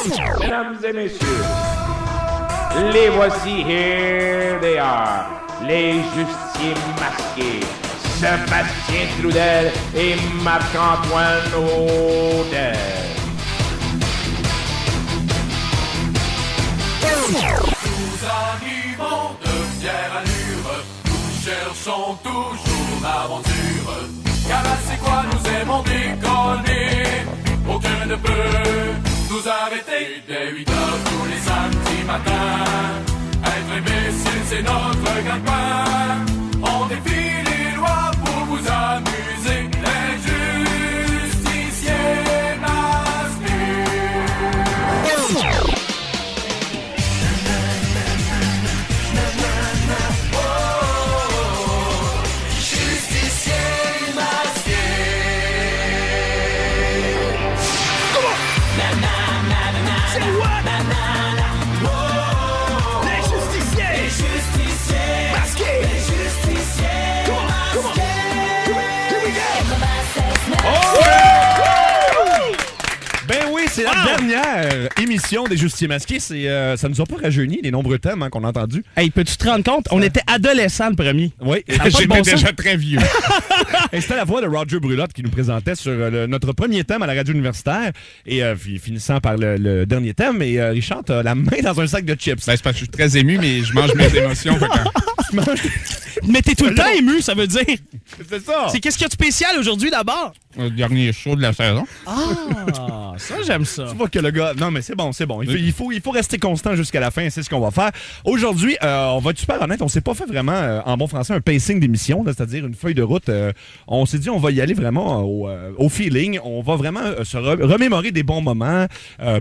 Mesdames et messieurs, les voici, here they are, les justiciers masqués, Sébastien Trudel et Marc-Antoine Audet. Nous arrivons de fière allure, nous cherchons toujours l'aventure. Car là c'est quoi, nous aimons déconner, aucun ne peut nous arrêter. Dès 8 heures tous les samedis matins, être imbécile c'est notre gagne-pain. On défie les lois pour vous amuser, les justiciers masqués. C'est la dernière émission des Justiciers masqués. Ça nous a pas rajeuni, les nombreux thèmes qu'on a entendus. Hey, peux-tu te rendre compte? On était adolescents le premier. Oui, j'étais déjà très vieux. Et c'était la voix de Roger Brulotte qui nous présentait sur notre premier thème à la radio universitaire. Et finissant par le dernier thème. Et Richard, t'as la main dans un sac de chips. Ben, c'est parce que je suis très ému, mais je mange mes émotions. Mais t'es tout le temps ému, ça veut dire. C'est ça. C'est qu'est-ce qu'il y a de spécial aujourd'hui d'abord? Le dernier show de la saison. Ah, ça j'aime ça. Tu vois que le gars... Non, mais c'est bon. Il faut rester constant jusqu'à la fin, c'est ce qu'on va faire. Aujourd'hui, on va être super honnête, on s'est pas fait vraiment, en bon français, un pacing d'émission, c'est-à-dire une feuille de route. On s'est dit, on va y aller vraiment au feeling. On va vraiment se remémorer des bons moments,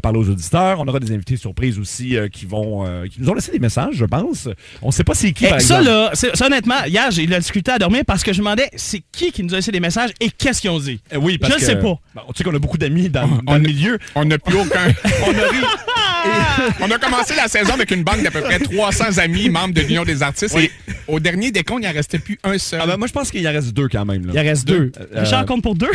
parler aux auditeurs. On aura des invités surprises aussi qui nous ont laissé des messages, je pense. On sait pas c'est qui, par exemple. Ça, honnêtement, hier, j'ai discuté à dormir parce que je me demandais c'est qui nous a laissé des messages et qu'est-ce qu'ils ont dit. Oui, parce je ne sais pas. Ben, tu sais qu'on a beaucoup d'amis dans le milieu. On n'a plus aucun. On a commencé la saison avec une banque d'à peu près 300 amis membres de l'Union des artistes. Oui. Et au dernier décompte, il n'en restait plus un seul. Ah ben, moi, je pense qu'il en reste 2 quand même. Là. Il en reste 2. Richard compte pour 2?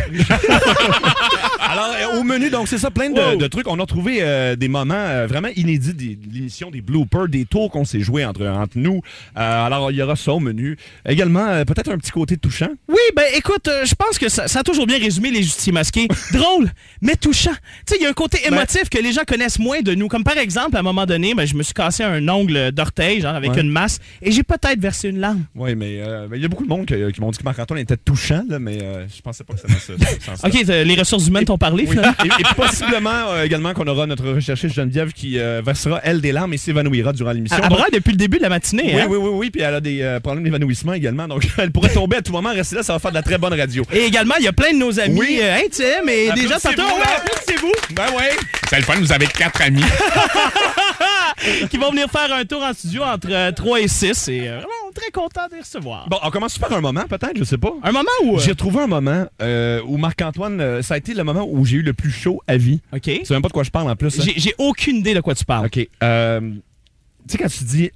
Alors, au menu, donc, c'est ça, plein de trucs. On a trouvé des moments vraiment inédits de l'émission, des bloopers, des tours qu'on s'est joués entre nous. Alors, il y aura ça au menu. Également, peut-être un petit côté touchant. Oui, ben écoute, je pense que ça a toujours bien résumé les justiciers masqués. Drôle, mais touchant. Tu sais, il y a un côté émotif que les gens connaissent moins de nous. Comme par exemple, à un moment donné, je me suis cassé un ongle d'orteil, genre avec une masse, et j'ai peut-être versé une larme. Oui, mais il y a beaucoup de monde qui m'ont dit que Marc-Antoine était touchant, là, mais je pensais pas que c'était dans ce sens-là. OK, les ressources humaines t'ont parlé, finalement. Et possiblement également qu'on aura notre recherchiste Geneviève qui versera, elle, des larmes et s'évanouira durant l'émission. Elle braille depuis le début de la matinée. Oui, hein? oui, puis elle a des problèmes d'évanouissement également, donc elle pourrait tomber à tout moment. Rester là, ça va faire de la très bonne radio. Et également, il y a plein de nos amis intimes et des gens Applaudissez-vous, applaudissez-vous. Ben oui. C'est le fun, vous avez 4 amis. qui vont venir faire un tour en studio entre 3 et 6. Et vraiment, on est très content de les recevoir. Bon, on commence par un moment, peut-être, je sais pas. Un moment où... J'ai trouvé un moment où Marc-Antoine, ça a été le moment où j'ai eu le plus chaud à vie. OK. Tu sais même pas de quoi je parle en plus. Hein? J'ai aucune idée de quoi tu parles. OK. Tu sais, quand tu dis,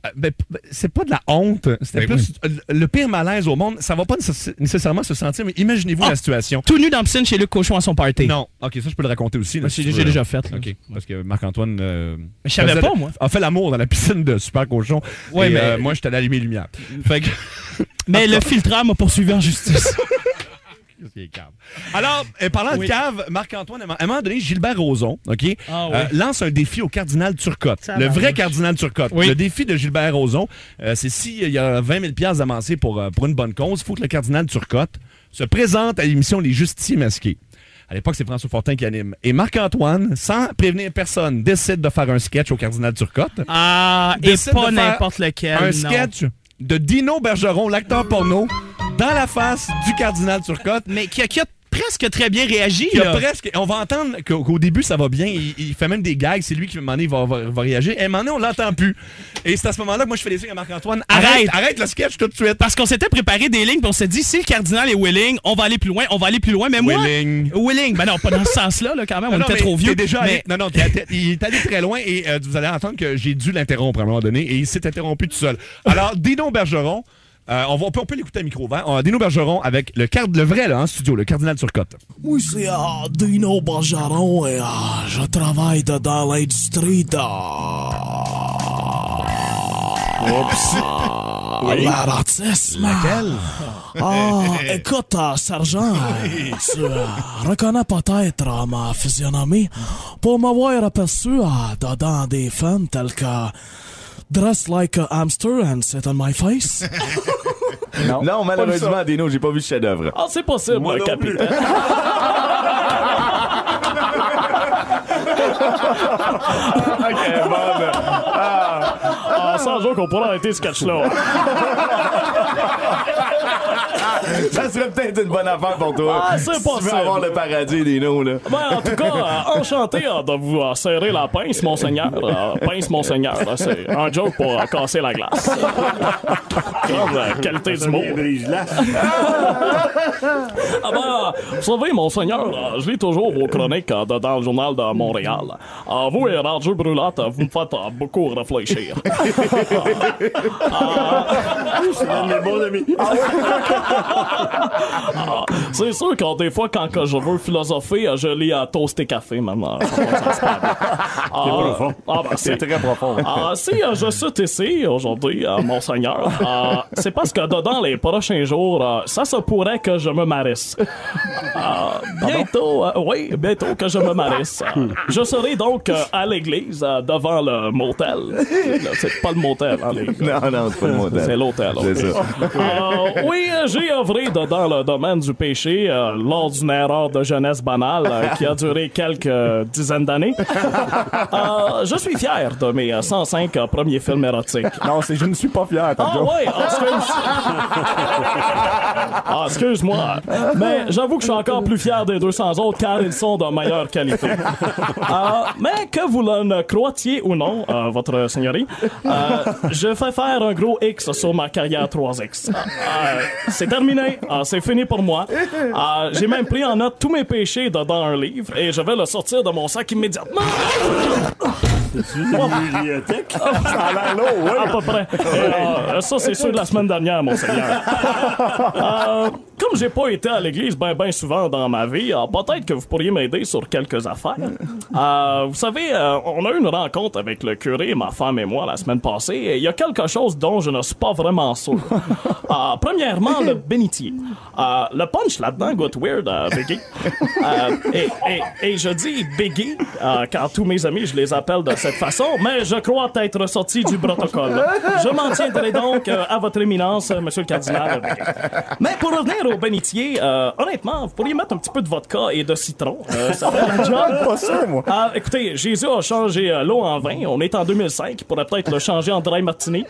c'est pas de la honte, c'était plus le pire malaise au monde. Ça va pas nécessairement se sentir, mais imaginez-vous la situation. Tout nu dans la piscine chez Luc Cochon à son party. Non, OK, ça, je peux le raconter aussi. J'ai déjà fait. Là. OK, parce que Marc-Antoine je savais pas, moi. A fait l'amour dans la piscine de Super Cochon. Ouais, mais moi, j'étais allé allumer les lumières. Fait que... mais le filtreur m'a poursuivi en justice. Alors, parlant de cave, Marc-Antoine, à un moment donné, Gilbert Rozon, OK, lance un défi au cardinal Turcotte. Le vrai cardinal Turcotte. Oui. Le défi de Gilbert Rozon, c'est s'il y a 20 000 $ amassés pour une bonne cause, il faut que le cardinal Turcotte se présente à l'émission Les Justiciers masqués. À l'époque, c'est François Fortin qui anime. Et Marc-Antoine, sans prévenir personne, décide de faire un sketch au cardinal Turcotte. Ah, et pas n'importe lequel. Un sketch de Dino Bergeron, l'acteur porno, dans la face du cardinal Turcotte. Mais qui a presque très bien réagi. On va entendre qu'au début, ça va bien. Il fait même des gags. C'est lui qui, à un moment donné, va réagir. Et à un moment donné, on l'entend plus. Et c'est à ce moment-là que moi, je fais des signes à Marc-Antoine. Arrête le sketch tout de suite. Parce qu'on s'était préparé des lignes, puis on s'est dit, si le cardinal est willing, on va aller plus loin. Mais moi... Willing. Ben non, pas dans ce sens-là, là, quand même. On était trop vieux. Il est allé très loin. Et vous allez entendre que j'ai dû l'interrompre à un moment donné. Et il s'est interrompu tout seul. Alors, Dino Bergeron... On peut l'écouter à micro ouvert. Dino Bergeron avec le vrai là, en studio, le Cardinal Turcotte. Oui, c'est Dino Bergeron et je travaille dans l'industrie de... L'érotisme. Laquelle? Écoute, sergent, tu reconnais peut-être ma physionomie pour m'avoir aperçu dans des films tels que Dress Like a Hamster and Sit on My Face. Non, malheureusement, Dino, j'ai pas vu le chef-d'œuvre. Ah, c'est possible, capitaine. OK, bon. Sans joke, on pourrait arrêter ce catch-là. Ça serait peut-être une bonne affaire pour toi. Ah, c'est possible. Tu veux avoir le paradis, Dino, là. Ben, en tout cas, enchanté de vous serrer la pince, monseigneur. Pince, monseigneur, c'est un joke pour casser la glace. Qualité du mot. Vous savez, monseigneur, je lis toujours vos chroniques dans le journal de Montréal. Vous et Radio Brûlante, vous me faites beaucoup réfléchir. C'est sûr que des fois, quand je veux philosopher, je lis à Toast et Café, maman. C'est très profond. Si je suis ici aujourd'hui, monseigneur, c'est parce que dans les prochains jours, ça se pourrait que je me marisse. Bientôt, bientôt que je me marisse. Je serai donc à l'église devant le motel. C'est pas le motel, hein, Non, c'est pas le motel. C'est l'hôtel. C'est ça. Oui, j'ai œuvré dans le domaine du péché lors d'une erreur de jeunesse banale qui a duré quelques dizaines d'années. Je suis fier de mes 105 premiers films érotiques. Non, je ne suis pas fier, excuse-moi. Mais j'avoue que je suis encore plus fier des 200 autres car ils sont de meilleure qualité. Mais que vous le croitiez ou non, votre seigneurie, je fais faire un gros X sur ma carrière 3X. C'est terminé. C'est fini pour moi. J'ai même pris en note tous mes péchés dans un livre et je vais le sortir de mon sac immédiatement. C'est une bibliothèque? Ça a l'air lourd, oui. À peu près. Ça, c'est sûr de la semaine dernière, mon seigneur. Comme j'ai pas été à l'église ben souvent dans ma vie, peut-être que vous pourriez m'aider sur quelques affaires. Vous savez, on a eu une rencontre avec le curé, ma femme et moi, la semaine passée, et il y a quelque chose dont je ne suis pas vraiment sûr. Premièrement, le bénitier. Le punch là-dedans goûte weird, Biggie. Et je dis Biggie, car tous mes amis, je les appelle de cette façon, mais je crois être sorti du protocole. Je m'en tiendrai donc à votre éminence, monsieur le cardinal. Mais pour revenir au bénitier, honnêtement, vous pourriez mettre un petit peu de vodka et de citron. Ça fait un job. Pas sûr, moi. Écoutez, Jésus a changé l'eau en vin. On est en 2005. Il pourrait peut-être le changer en dry martini.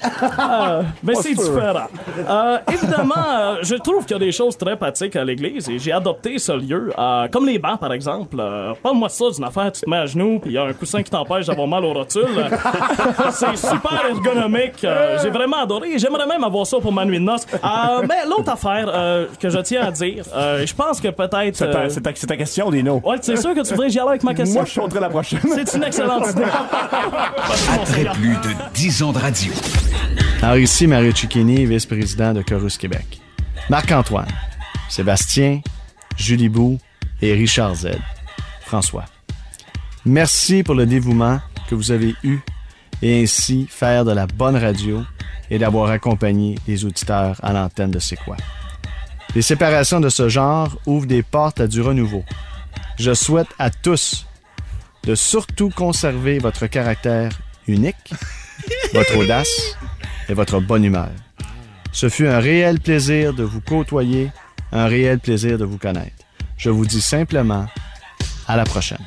Mais c'est différent. Évidemment, je trouve qu'il y a des choses très pratiques à l'église et j'ai adopté ce lieu. Comme les bancs, par exemple. Parle-moi de ça, d'une affaire, tu te mets à genoux puis il y a un coussin qui t'empêche d'avoir mal aux rotules. C'est super ergonomique. J'ai vraiment adoré. J'aimerais même avoir ça pour ma nuit de noces. Mais l'autre affaire que je tiens à dire, je pense que peut-être... C'est ta question, Dino. Ouais, c'est sûr que tu voudrais que j'y aille avec ma question. Moi, je sauterai la prochaine. C'est une excellente idée. Après plus de 10 ans de radio. Alors ici, Mario Cicchini, vice-président de Chorus Québec. Marc-Antoine, Sébastien, Julie Bou et Richard Z. François. Merci pour le dévouement que vous avez eu et ainsi faire de la bonne radio et d'avoir accompagné les auditeurs à l'antenne de C'est quoi. Les séparations de ce genre ouvrent des portes à du renouveau. Je souhaite à tous de surtout conserver votre caractère unique, votre audace et votre bonne humeur. Ce fut un réel plaisir de vous côtoyer, un réel plaisir de vous connaître. Je vous dis simplement à la prochaine.